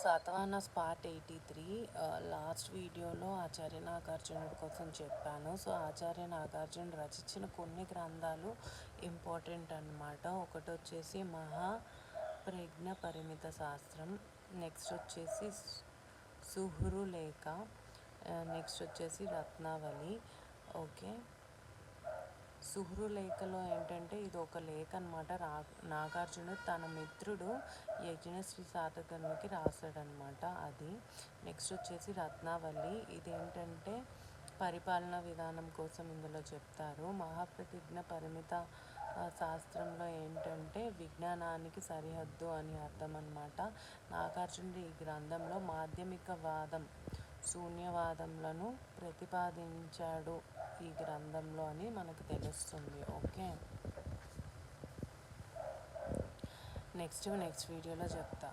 Satavahanas part 83 last వీడియోలో ఆచార్య నాగార్జునుడి కోసం చెప్పాను. సో ఆచార్య నాగార్జునుడు రచించిన కొన్ని గ్రంథాలు ఇంపార్టెంట్ అన్నమాట. ఒకటి వచ్చేసి మహా ప్రజ్ఞ పరిమిత శాస్త్రం, నెక్స్ట్ వచ్చేసి సుహృలేఖ, నెక్స్ట్ వచ్చేసి రత్నావళి. ఓకే, సుహృలేఖలో ఏంటంటే ఇది ఒక లేఖ అనమాట. నాగార్జునుడు తన మిత్రుడు యజ్ఞశ్రీ శాతకర్ణికి రాశాడనమాట అది. నెక్స్ట్ వచ్చేసి రత్నావళి, ఇదేంటంటే పరిపాలనా విధానం కోసం ఇందులో చెప్తారు. మహాప్రతిజ్ఞ పరిమిత శాస్త్రంలో ఏంటంటే విజ్ఞానానికి సరిహద్దు అని అర్థం అన్నమాట. నాగార్జునుడు ఈ గ్రంథంలో మాధ్యమికవాదం, శూన్యవాదంలను ప్రతిపాదించాడు ఈ గ్రంథంలో అని మనకు తెలుస్తుంది. ఓకే, నెక్స్ట్ వీడియోలో చెప్తా.